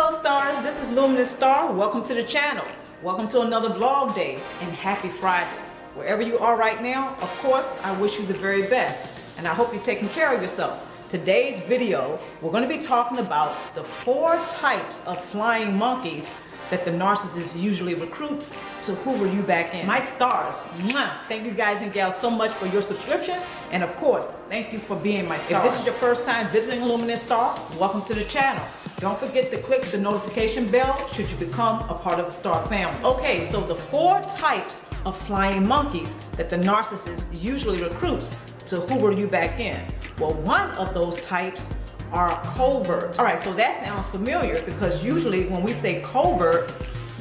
Hello stars, this is Luminousz Ztarr. Welcome to the channel. Welcome to another vlog day and happy Friday. Wherever you are right now, of course, I wish you the very best and I hope you're taking care of yourself. Today's video, we're going to be talking about the 4 types of flying monkeys that the narcissist usually recruits to hoover you back in. My stars, mwah, thank you guys and gals so much for your subscription, and of course, thank you for being my stars. If this is your first time visiting Luminousz Ztarr, welcome to the channel. Don't forget to click the notification bell should you become a part of the Ztarr family. Okay, so the 4 types of flying monkeys that the narcissist usually recruits to hoover you back in. Well, one of those types are covert. All right, so that sounds familiar because usually when we say covert,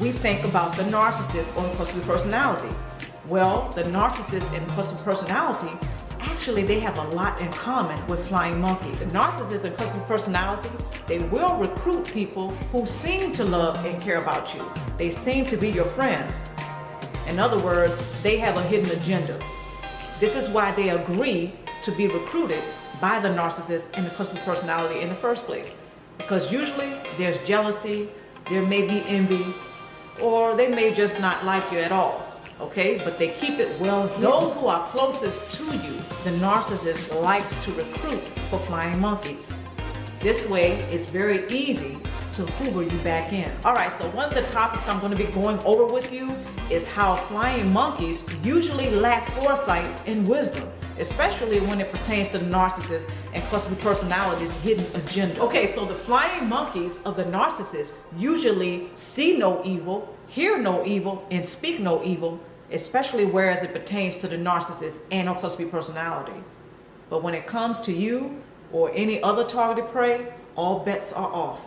we think about the narcissist or impulsive personality. Well, the narcissist and impulsive personality, actually they have a lot in common with flying monkeys. The narcissist and impulsive personality, they will recruit people who seem to love and care about you. They seem to be your friends. In other words, they have a hidden agenda. This is why they agree to be recruited by the narcissist and the impulsive personality in the first place. Because usually there's jealousy, there may be envy, or they may just not like you at all, okay? But they keep it well hidden. Those who are closest to you, the narcissist likes to recruit for flying monkeys. This way, it's very easy to hoover you back in. All right, so one of the topics I'm going to be going over with you is how flying monkeys usually lack foresight and wisdom, especially when it pertains to the narcissist and cluster personality's hidden agenda. Okay, so the flying monkeys of the narcissist usually see no evil, hear no evil, and speak no evil, especially whereas it pertains to the narcissist and or cluster personality. But when it comes to you or any other targeted prey, all bets are off.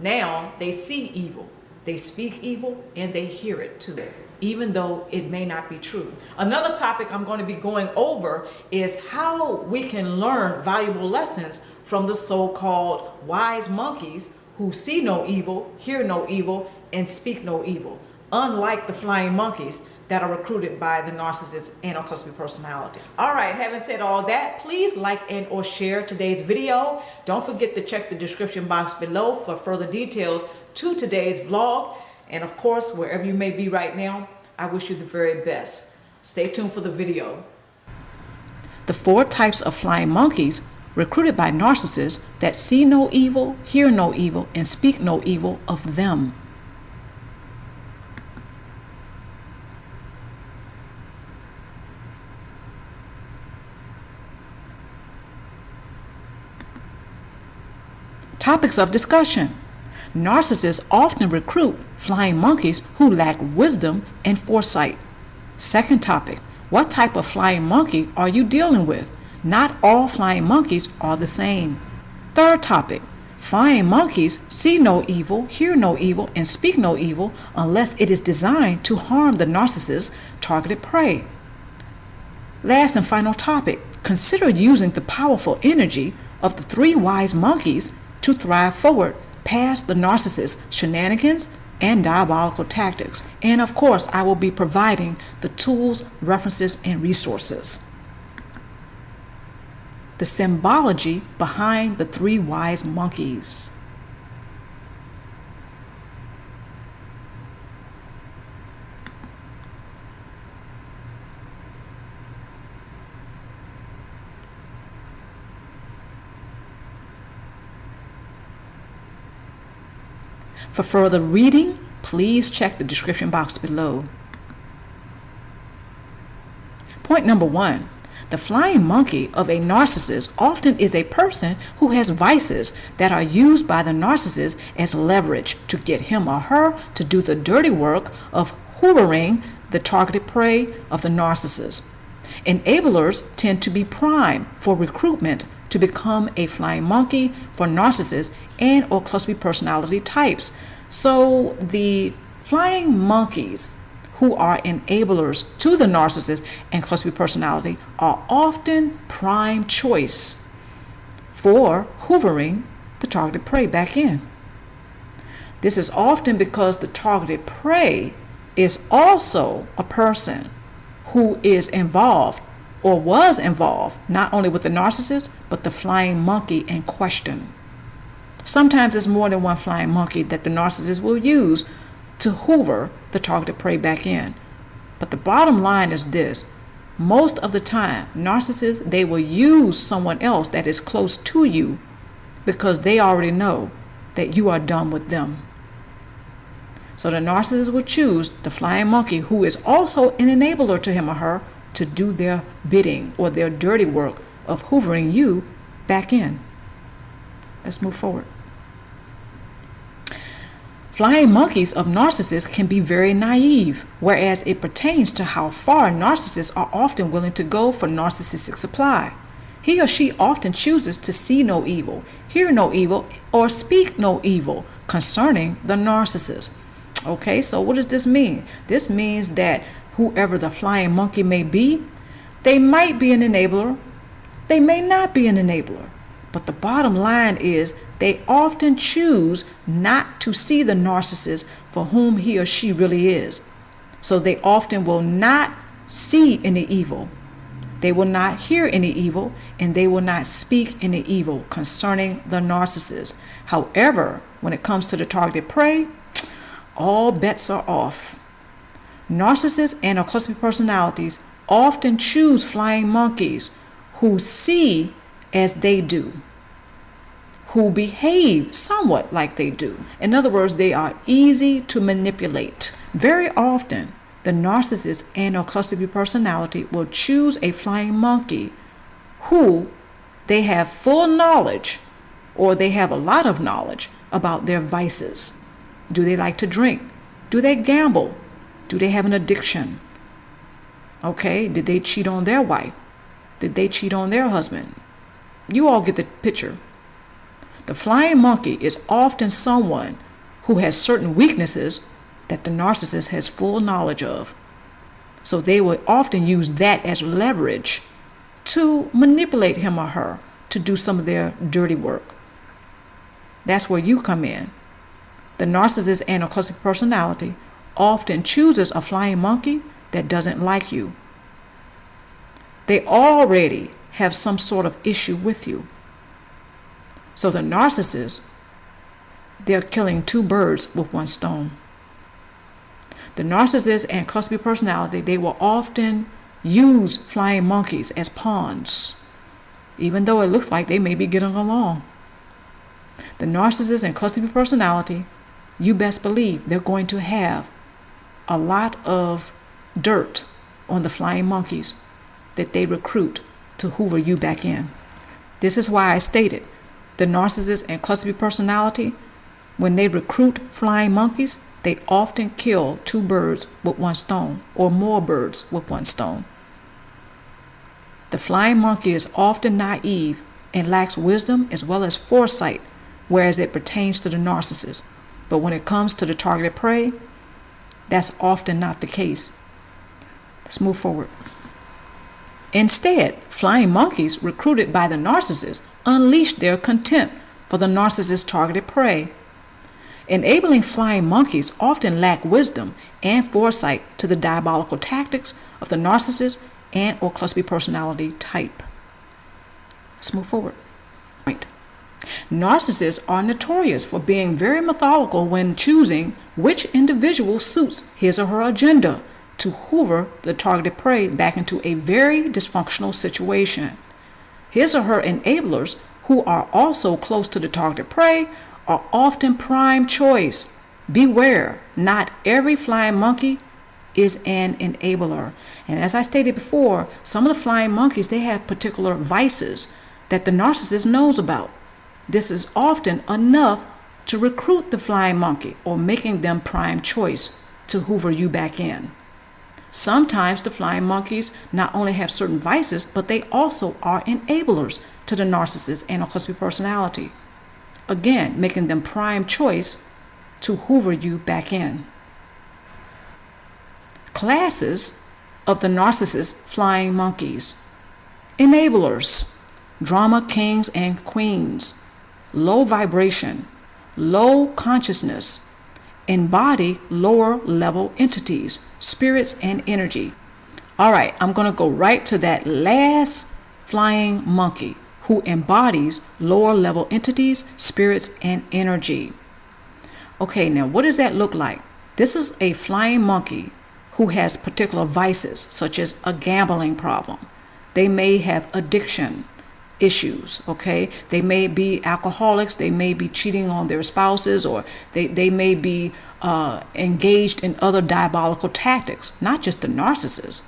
Now they see evil, they speak evil, and they hear it too, even though it may not be true. Another topic I'm going to be going over is how we can learn valuable lessons from the so-called wise monkeys who see no evil, hear no evil, and speak no evil, unlike the flying monkeys that are recruited by the narcissist and or cluster personality. All right, having said all that, please like and or share today's video. Don't forget to check the description box below for further details to today's vlog. And of course, wherever you may be right now, I wish you the very best. Stay tuned for the video. The 4 types of flying monkeys recruited by narcissists that see no evil, hear no evil, and speak no evil of them. Topics of discussion. Narcissists often recruit flying monkeys who lack wisdom and foresight. Second topic, what type of flying monkey are you dealing with? Not all flying monkeys are the same. Third topic, flying monkeys see no evil, hear no evil, and speak no evil unless it is designed to harm the narcissist's targeted prey. Last and final topic, consider using the powerful energy of the 3 wise monkeys to thrive forward past the narcissist's shenanigans and diabolical tactics. And of course, I will be providing the tools, references, and resources. The symbology behind the 3 wise monkeys. For further reading, please check the description box below. Point number 1. The flying monkey of a narcissist often is a person who has vices that are used by the narcissist as leverage to get him or her to do the dirty work of hoovering the targeted prey of the narcissist. Enablers tend to be primed for recruitment to become a flying monkey for narcissists and or cluster personality types. So the flying monkeys who are enablers to the narcissist and cluster personality are often prime choice for hoovering the targeted prey back in. This is often because the targeted prey is also a person who is involved or was involved not only with the narcissist but the flying monkey in question. Sometimes it's more than one flying monkey that the narcissist will use to hoover the targeted prey back in. But the bottom line is this. Most of the time, narcissists, they will use someone else that is close to you because they already know that you are done with them. So the narcissist will choose the flying monkey, who is also an enabler to him or her, to do their bidding or their dirty work of hoovering you back in. Let's move forward. Flying monkeys of narcissists can be very naive, whereas it pertains to how far narcissists are often willing to go for narcissistic supply. He or she often chooses to see no evil, hear no evil, or speak no evil concerning the narcissist. Okay, so what does this mean? This means that whoever the flying monkey may be, they might be an enabler, they may not be an enabler. But the bottom line is they often choose not to see the narcissist for whom he or she really is. So they often will not see any evil. They will not hear any evil, and they will not speak any evil concerning the narcissist. However, when it comes to the targeted prey, all bets are off. Narcissists and or cluster personalities often choose flying monkeys who see as they do, who behave somewhat like they do. In other words, they are easy to manipulate. Very often, the narcissist and or cluster B personality will choose a flying monkey who they have full knowledge, or they have a lot of knowledge about their vices. Do they like to drink? Do they gamble? Do they have an addiction? Okay, did they cheat on their wife? Did they cheat on their husband? You all get the picture. The flying monkey is often someone who has certain weaknesses that the narcissist has full knowledge of. So they will often use that as leverage to manipulate him or her to do some of their dirty work. That's where you come in. The narcissist and or cluster personality often chooses a flying monkey that doesn't like you. They already have some sort of issue with you. So the narcissist, they're killing two birds with one stone. The narcissist and cluster B personality, they will often use flying monkeys as pawns, even though it looks like they may be getting along. The narcissist and cluster B personality, you best believe they're going to have a lot of dirt on the flying monkeys that they recruit to hoover you back in. This is why I stated the narcissist and cluster B personality, when they recruit flying monkeys, they often kill two birds with one stone, or more birds with one stone. The flying monkey is often naive and lacks wisdom as well as foresight, whereas it pertains to the narcissist. But when it comes to the targeted prey, that's often not the case. Let's move forward. Instead, flying monkeys recruited by the narcissist unleash their contempt for the narcissist's targeted prey. Enabling flying monkeys often lack wisdom and foresight to the diabolical tactics of the narcissist and or cluster B personality type. Let's move forward. Narcissists are notorious for being very methodical when choosing which individual suits his or her agenda to hoover the targeted prey back into a very dysfunctional situation. His or her enablers, who are also close to the targeted prey, are often prime choice. Beware, not every flying monkey is an enabler. And as I stated before, some of the flying monkeys, they have particular vices that the narcissist knows about. This is often enough to recruit the flying monkey, or making them prime choice to hoover you back in. Sometimes the flying monkeys not only have certain vices, but they also are enablers to the narcissist and or cluster B personality. Again, making them prime choice to hoover you back in. Classes of the narcissist flying monkeys. Enablers, drama kings and queens, low vibration, low consciousness, embody lower level entities, spirits and energy. All right, I'm going to go right to that last flying monkey who embodies lower level entities, spirits, and energy. Okay, now what does that look like? This is a flying monkey who has particular vices, such as a gambling problem. They may have addiction issues, okay? They may be alcoholics, they may be cheating on their spouses, or they may be engaged in other diabolical tactics, not just the narcissist,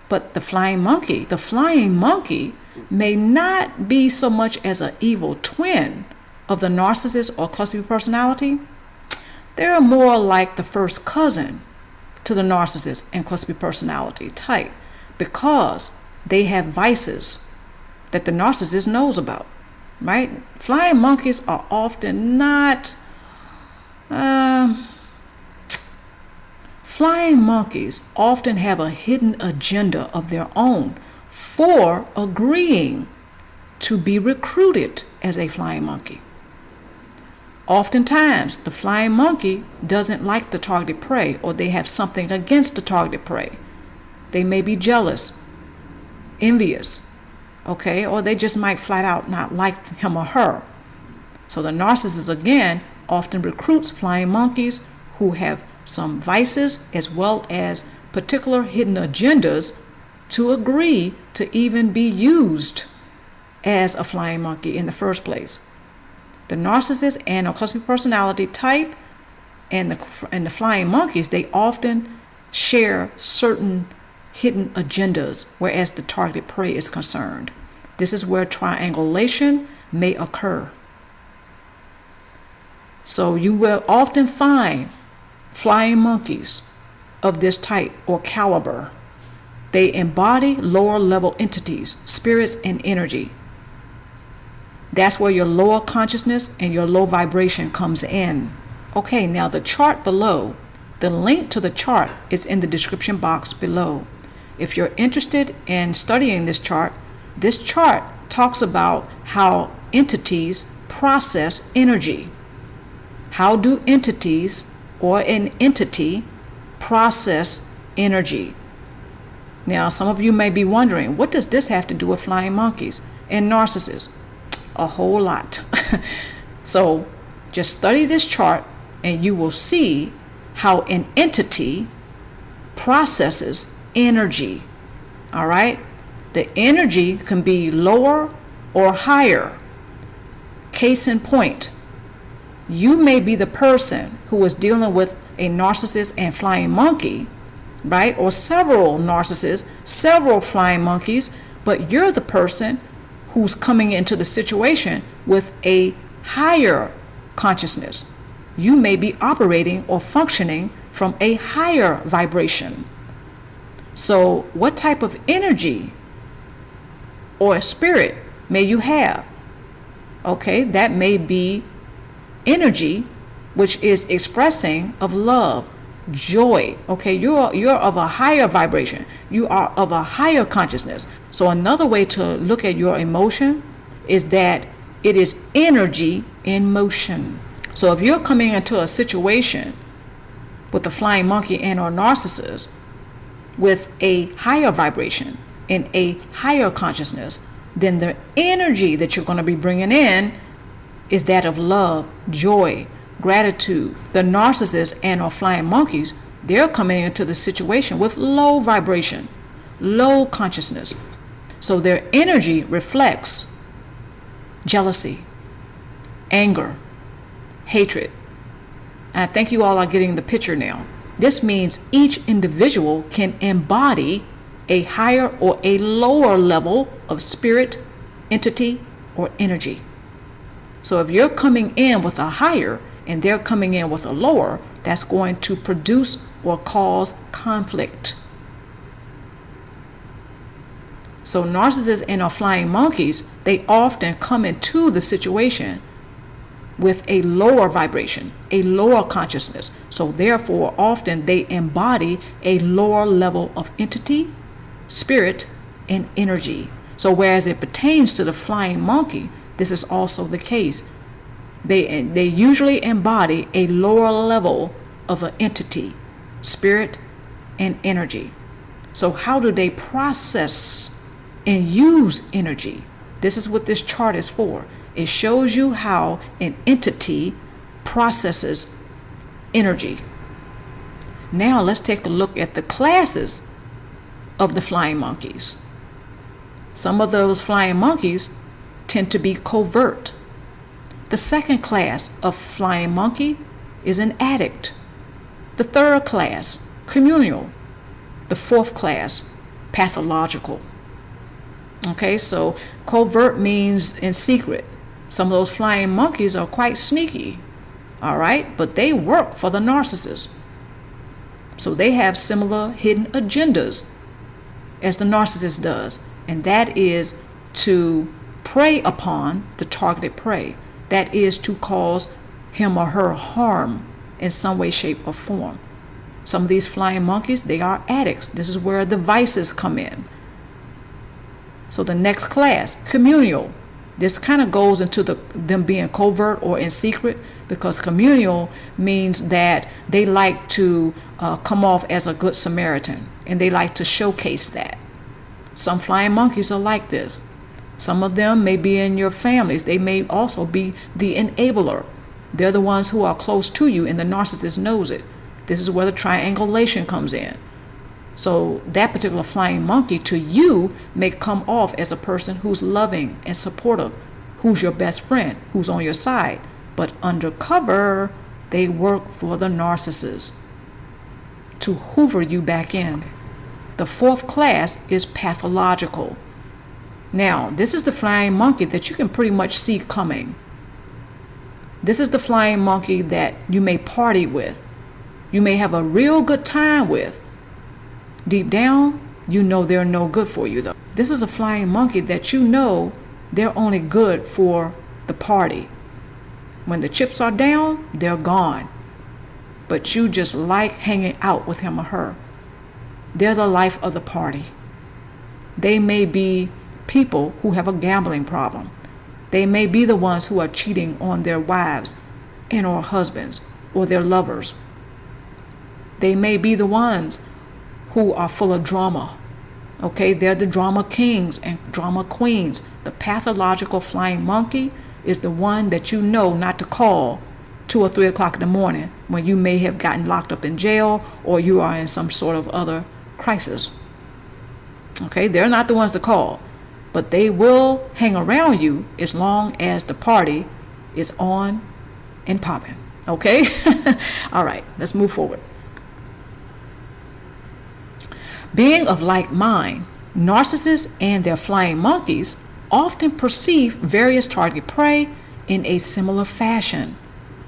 but the flying monkey. The flying monkey may not be so much as an evil twin of the narcissist or cluster B personality. They're more like the first cousin to the narcissist and cluster B personality type, because they have vices that the narcissist knows about, right? Flying monkeys are often not, flying monkeys often have a hidden agenda of their own for agreeing to be recruited as a flying monkey. Oftentimes, the flying monkey doesn't like the targeted prey, or they have something against the targeted prey. They may be jealous, envious, okay, or they just might flat out not like him or her. So the narcissist, again, often recruits flying monkeys who have some vices as well as particular hidden agendas to agree to even be used as a flying monkey in the first place. The narcissist and a cluster B personality type and the flying monkeys, they often share certain hidden agendas, whereas the targeted prey is concerned. This is where triangulation may occur. So you will often find flying monkeys of this type or caliber. They embody lower level entities, spirits, and energy. That's where your lower consciousness and your low vibration comes in. Okay, now the chart below, the link to the chart is in the description box below. If you're interested in studying this chart talks about how entities process energy. How do entities or an entity process energy? Now, some of you may be wondering, what does this have to do with flying monkeys and narcissists? A whole lot. So just study this chart and you will see how an entity processes energy. All right? The energy can be lower or higher. Case in point, you may be the person who is dealing with a narcissist and flying monkey, right? Or several narcissists, several flying monkeys, but you're the person who's coming into the situation with a higher consciousness. You may be operating or functioning from a higher vibration. So what type of energy or spirit may you have? Okay, that may be energy which is expressing of love, joy. Okay, you're of a higher vibration. You are of a higher consciousness. So another way to look at your emotion is that it is energy in motion. So if you're coming into a situation with a flying monkey and or narcissist with a higher vibration and a higher consciousness, then the energy that you're going to be bringing in is that of love, joy, gratitude. The narcissists and or flying monkeys, they're coming into the situation with low vibration, low consciousness. So their energy reflects jealousy, anger, hatred. And I think you all are getting the picture now. This means each individual can embody a higher or a lower level of spirit, entity, or energy. So if you're coming in with a higher and they're coming in with a lower, that's going to produce or cause conflict. So narcissists and our flying monkeys, they often come into the situation with a lower vibration, a lower consciousness. So therefore, often they embody a lower level of entity, spirit, and energy. So whereas it pertains to the flying monkey, this is also the case. They usually embody a lower level of an entity, spirit, and energy. So how do they process and use energy? This is what this chart is for. It shows you how an entity processes energy. Now let's take a look at the classes of the flying monkeys. Some of those flying monkeys tend to be covert. The second class of flying monkey is an addict. The third class, communal. The fourth class, pathological. Okay, so covert means in secret. Some of those flying monkeys are quite sneaky, all right, but they work for the narcissist. So they have similar hidden agendas as the narcissist does, and that is to prey upon the targeted prey. That is to cause him or her harm in some way, shape, or form. Some of these flying monkeys, they are addicts. This is where the vices come in. So the next class, communal. This kind of goes into them being covert or in secret, because communal means that they like to come off as a good Samaritan, and they like to showcase that. Some flying monkeys are like this. Some of them may be in your families. They may also be the enabler. They're the ones who are close to you, and the narcissist knows it. This is where the triangulation comes in. So that particular flying monkey to you may come off as a person who's loving and supportive, who's your best friend, who's on your side. But undercover, they work for the narcissist to hoover you back in. The fourth class is pathological. Now, this is the flying monkey that you can pretty much see coming. This is the flying monkey that you may party with. You may have a real good time with. Deep down, you know they're no good for you though. This is a flying monkey that you know they're only good for the party. When the chips are down, they're gone. But you just like hanging out with him or her. They're the life of the party. They may be people who have a gambling problem. They may be the ones who are cheating on their wives and or husbands or their lovers. They may be the ones who are full of drama. Okay, they're the drama kings and drama queens. The pathological flying monkey is the one that you know not to call 2 or 3 o'clock in the morning when you may have gotten locked up in jail or you are in some sort of other crisis. Okay, they're not the ones to call, but they will hang around you as long as the party is on and popping. Okay, all right, let's move forward. Being of like mind, narcissists and their flying monkeys often perceive various target prey in a similar fashion.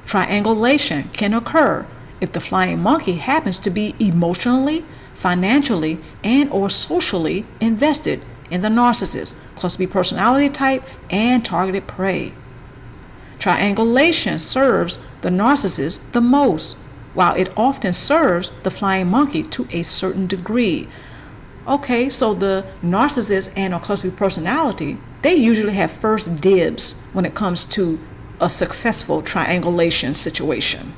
Triangulation can occur if the flying monkey happens to be emotionally, financially, and or socially invested in the narcissist, cluster B personality type, and targeted prey. Triangulation serves the narcissist the most, while it often serves the flying monkey to a certain degree. Okay, so the narcissist and or cluster B personality, they usually have first dibs when it comes to a successful triangulation situation.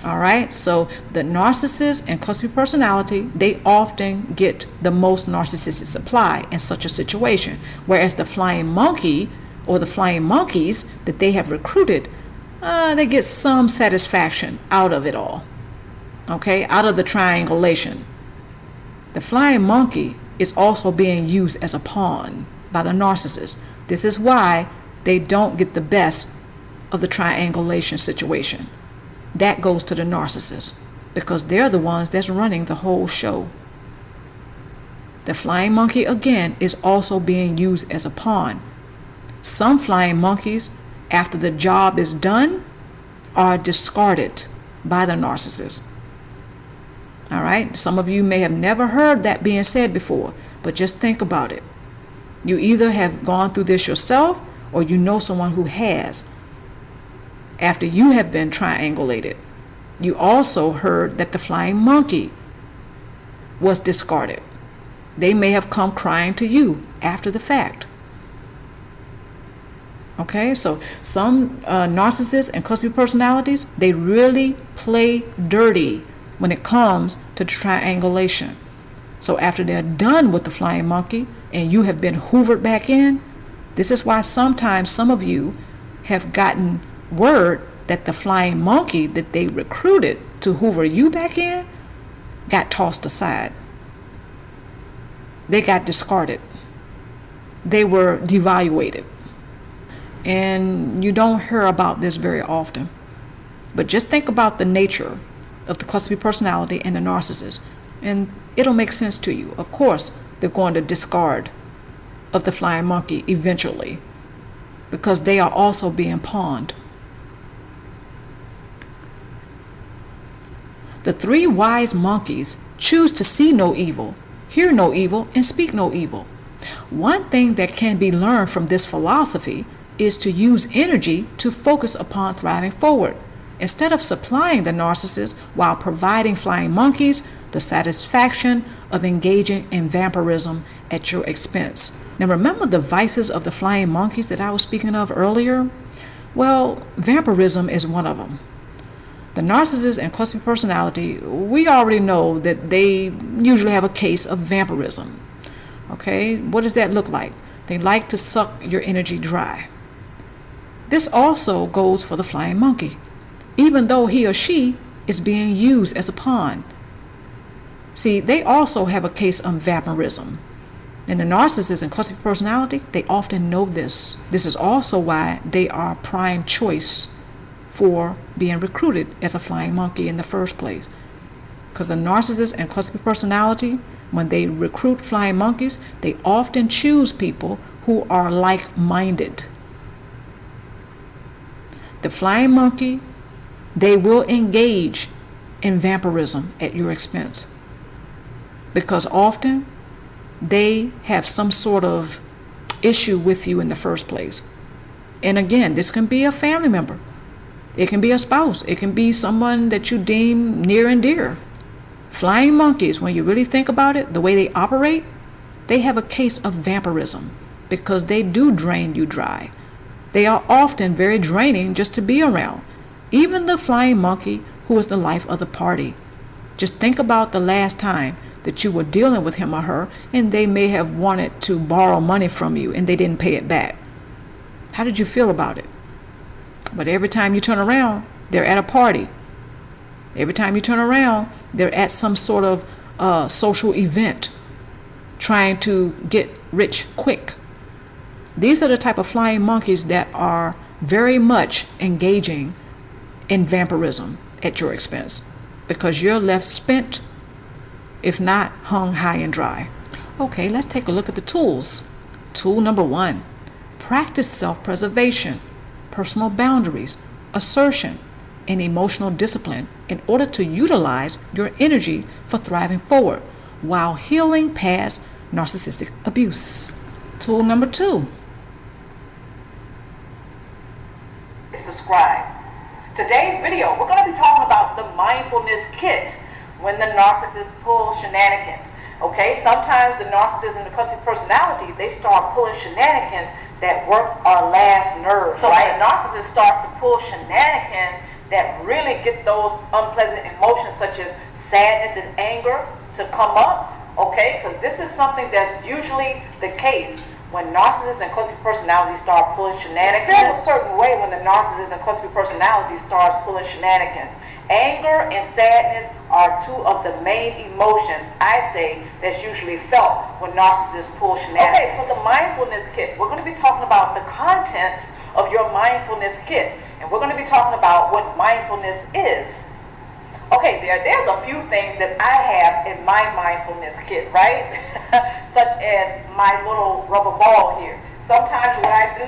All right, so the narcissist and cluster B personality, they often get the most narcissistic supply in such a situation, whereas the flying monkey or the flying monkeys that they have recruited, they get some satisfaction out of it all. Okay, out of the triangulation. The flying monkey is also being used as a pawn by the narcissist. This is why they don't get the best of the triangulation situation. That goes to the narcissist because they're the ones that's running the whole show. The flying monkey, again, is also being used as a pawn. Some flying monkeys, after the job is done, are discarded by the narcissist. All right, some of you may have never heard that being said before, but just think about it. You either have gone through this yourself or you know someone who has. After you have been triangulated, you also heard that the flying monkey was discarded. They may have come crying to you after the fact. Okay, so some narcissists and cluster B personalities, they really play dirty when it comes to triangulation. So after they're done with the flying monkey and you have been hoovered back in, This is why sometimes some of you have gotten word that the flying monkey that they recruited to hoover you back in got tossed aside. They got discarded. They were devaluated. And you don't hear about this very often. But just think about the nature of the cluster B personality and the narcissist, and it'll make sense to you. Of course, they're going to discard of the flying monkey eventually, because they are also being pawned. The three wise monkeys choose to see no evil, hear no evil, and speak no evil. One thing that can be learned from this philosophy is to use energy to focus upon thriving forward, instead of supplying the narcissist while providing flying monkeys the satisfaction of engaging in vampirism at your expense. Now remember the vices of the flying monkeys that I was speaking of earlier? Well, vampirism is one of them. The narcissist and cluster B personality, we already know that they usually have a case of vampirism. Okay, what does that look like? They like to suck your energy dry. This also goes for the flying monkey, even though he or she is being used as a pawn. See, they also have a case of vampirism. And the narcissist and cluster B personality, they often know this. This is also why they are prime choice for being recruited as a flying monkey in the first place. Because the narcissist and cluster B personality, when they recruit flying monkeys, they often choose people who are like-minded. The flying monkey, they will engage in vampirism at your expense, because often they have some sort of issue with you in the first place. And again, this can be a family member. It can be a spouse. It can be someone that you deem near and dear. Flying monkeys, when you really think about it, the way they operate, they have a case of vampirism because they do drain you dry. They are often very draining just to be around. Even the flying monkey who is the life of the party. Just think about the last time that you were dealing with him or her and they may have wanted to borrow money from you and they didn't pay it back. How did you feel about it? But every time you turn around, they're at a party. Every time you turn around, they're at some sort of social event trying to get rich quick. These are the type of flying monkeys that are very much engaging in vampirism at your expense, because you're left spent, if not hung high and dry. Okay, let's take a look at the tools. Tool number 1, practice self-preservation, personal boundaries, assertion, and emotional discipline in order to utilize your energy for thriving forward while healing past narcissistic abuse. Tool number 2, subscribe. Today's video, we're going to be talking about the mindfulness kit when the narcissist pulls shenanigans. Okay, sometimes the narcissist and the cluster B personality, they start pulling shenanigans that work our last nerves. So right? When the narcissist starts to pull shenanigans that really get those unpleasant emotions such as sadness and anger to come up, okay, because this is something that's usually the case when narcissists and cluster B personality start pulling shenanigans. It feels a certain way when the narcissist and cluster B personality starts pulling shenanigans. Anger and sadness are two of the main emotions, I say, that's usually felt when narcissists pull shenanigans. Okay, so the mindfulness kit, we're going to be talking about the contents of your mindfulness kit, and we're going to be talking about what mindfulness is. Okay, there's a few things that I have in my mindfulness kit, right? Such as my little rubber ball here. Sometimes what I do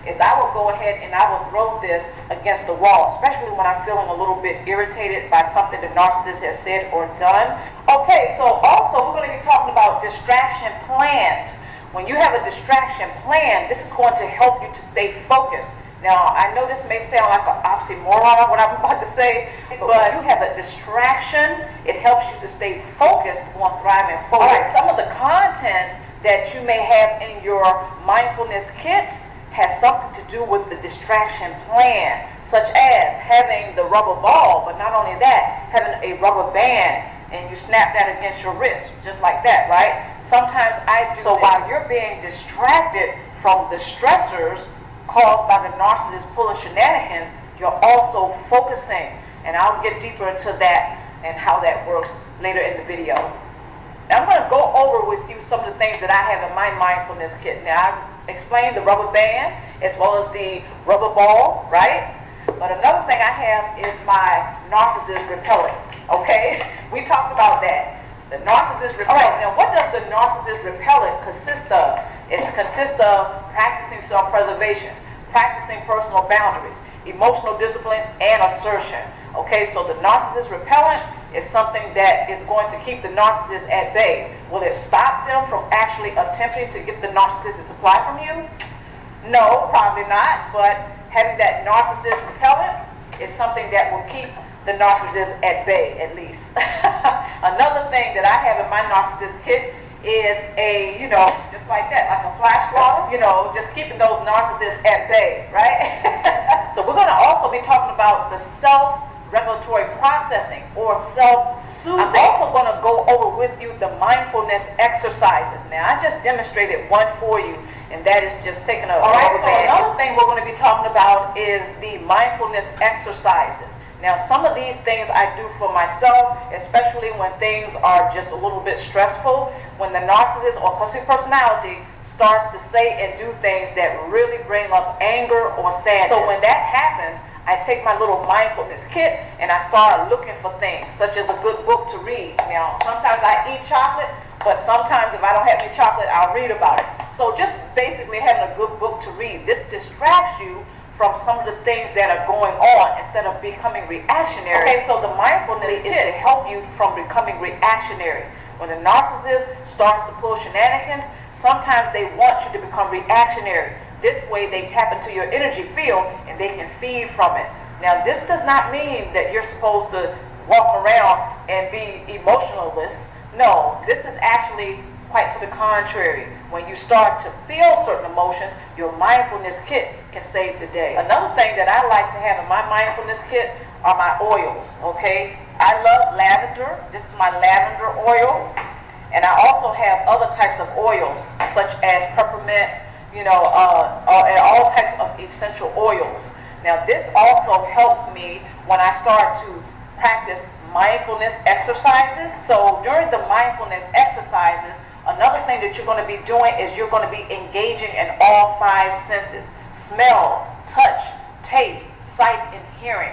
is I will go ahead and I will throw this against the wall, especially when I'm feeling a little bit irritated by something the narcissist has said or done. Okay, so also we're going to be talking about distraction plans. When you have a distraction plan, this is going to help you to stay focused. Now, I know this may sound like an oxymoron, what I'm about to say, but when you have a distraction, it helps you to stay focused on thriving forward. All right, some of the contents that you may have in your mindfulness kit has something to do with the distraction plan, such as having the rubber ball, but not only that, having a rubber band, and you snap that against your wrist, just like that, right? Sometimes I do. So while you're being distracted from the stressors caused by the narcissist pulling shenanigans, you're also focusing. And I'll get deeper into that and how that works later in the video. Now I'm going to go over with you some of the things that I have in my mindfulness kit. Now I've explained the rubber band as well as the rubber ball, right? But another thing I have is my narcissist repellent, okay? We talked about that. The narcissist repellent. Now what does the narcissist repellent consist of? It consists of practicing self-preservation, practicing personal boundaries, emotional discipline, and assertion. Okay, so the narcissist repellent is something that is going to keep the narcissist at bay. Will it stop them from actually attempting to get the narcissistic supply from you? No, probably not, but having that narcissist repellent is something that will keep the narcissist at bay, at least. Another thing that I have in my narcissist kit is a, just like that, like a flash water, just keeping those narcissists at bay, right? So we're going to also be talking about the self-regulatory processing or self-soothing. I'm also going to go over with you the mindfulness exercises. Now, I just demonstrated one for you, and that is just taking a rubber band. Another thing we're going to be talking about is the mindfulness exercises. Now, some of these things I do for myself, especially when things are just a little bit stressful, when the narcissist or cluster personality starts to say and do things that really bring up anger or sadness. So when that happens, I take my little mindfulness kit and I start looking for things, such as a good book to read. Now, sometimes I eat chocolate, but sometimes if I don't have any chocolate, I'll read about it. So just basically having a good book to read, this distracts you from some of the things that are going on instead of becoming reactionary. Okay, so the mindfulness is to help you from becoming reactionary. When the narcissist starts to pull shenanigans, sometimes they want you to become reactionary. This way they tap into your energy field and they can feed from it. Now this does not mean that you're supposed to walk around and be emotionless. No, this is actually quite to the contrary. When you start to feel certain emotions, your mindfulness kit can save the day. Another thing that I like to have in my mindfulness kit are my oils, okay? I love lavender. This is my lavender oil. And I also have other types of oils, such as peppermint, and all types of essential oils. Now this also helps me when I start to practice mindfulness exercises. So during the mindfulness exercises, another thing that you're going to be doing is you're going to be engaging in all 5 senses: smell, touch, taste, sight, and hearing.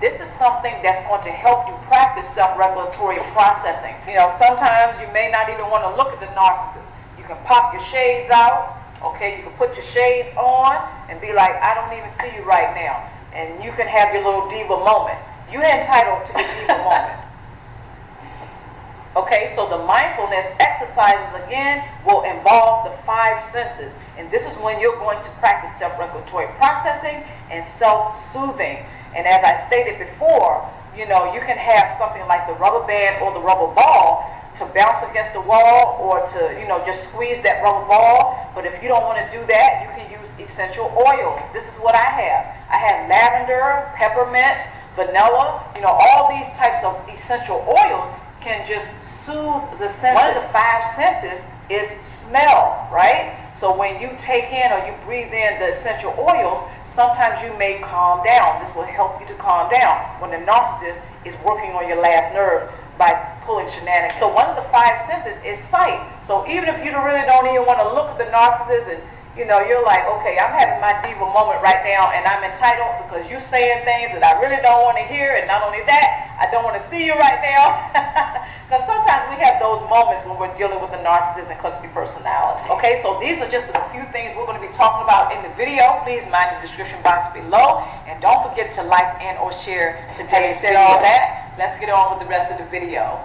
This is something that's going to help you practice self-regulatory processing. Sometimes you may not even want to look at the narcissist. You can pop your shades out, okay? You can put your shades on and be like, I don't even see you right now. And you can have your little diva moment. You're entitled to the diva moment. Okay, so the mindfulness exercises, again, will involve the 5 senses. And this is when you're going to practice self-regulatory processing and self-soothing. And as I stated before, you can have something like the rubber band or the rubber ball to bounce against the wall or to, just squeeze that rubber ball. But if you don't want to do that, you can use essential oils. This is what I have. I have lavender, peppermint, vanilla, all these types of essential oils can just soothe the senses. One of the 5 senses is smell, right? So when you take in or you breathe in the essential oils, sometimes you may calm down. This will help you to calm down when the narcissist is working on your last nerve by pulling shenanigans. So one of the 5 senses is sight. So even if you really don't even want to look at the narcissist and you're like, okay, I'm having my diva moment right now and I'm entitled because you're saying things that I really don't want to hear, and not only that, I don't want to see you right now. Because sometimes we have those moments when we're dealing with the narcissist and cluster personality. Okay, so these are just a few things we're going to be talking about in the video. Please mind the description box below, and don't forget to like and or share today's video. All that, let's get on with the rest of the video.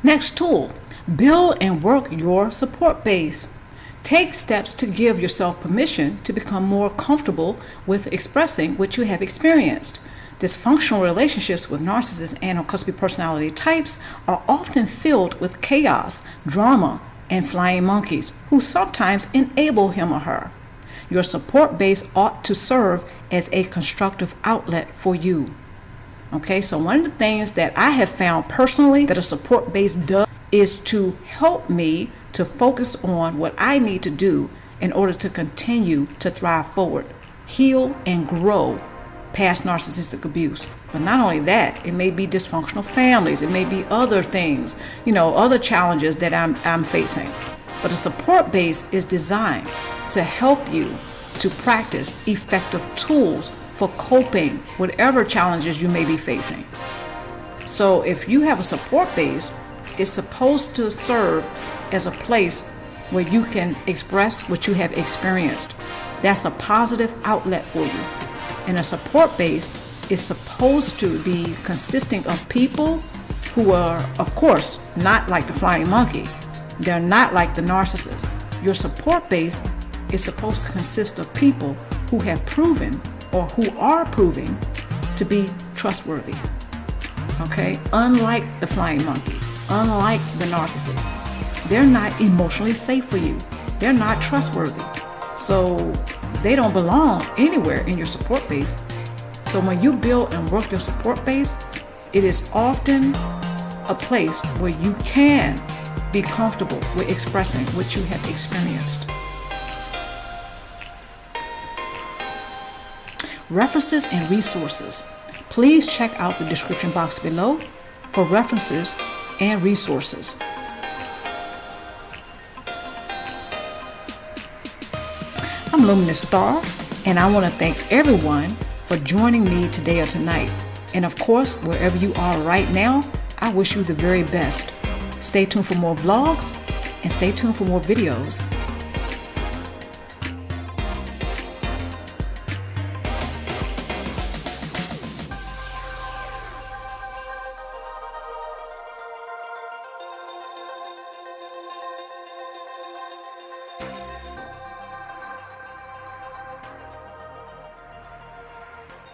Next tool, build and work your support base. Take steps to give yourself permission to become more comfortable with expressing what you have experienced. Dysfunctional relationships with narcissists and or cluster personality types are often filled with chaos, drama, and flying monkeys who sometimes enable him or her. Your support base ought to serve as a constructive outlet for you. Okay, so one of the things that I have found personally that a support base does is to help me to focus on what I need to do in order to continue to thrive forward, heal, and grow past narcissistic abuse. But not only that, it may be dysfunctional families, it may be other things, other challenges that I'm facing. But a support base is designed to help you to practice effective tools for coping whatever challenges you may be facing. So if you have a support base, it's supposed to serve as a place where you can express what you have experienced. That's a positive outlet for you. And a support base is supposed to be consisting of people who are, of course, not like the flying monkey. They're not like the narcissist. Your support base is supposed to consist of people who have proven or who are proving to be trustworthy. Okay? Unlike the flying monkey, unlike the narcissist. They're not emotionally safe for you. They're not trustworthy. So they don't belong anywhere in your support base. So when you build and work your support base, it is often a place where you can be comfortable with expressing what you have experienced. References and resources. Please check out the description box below for references and resources. I'm Luminousz Ztarr, and I want to thank everyone for joining me today or tonight. And of course, wherever you are right now, I wish you the very best. Stay tuned for more vlogs and stay tuned for more videos.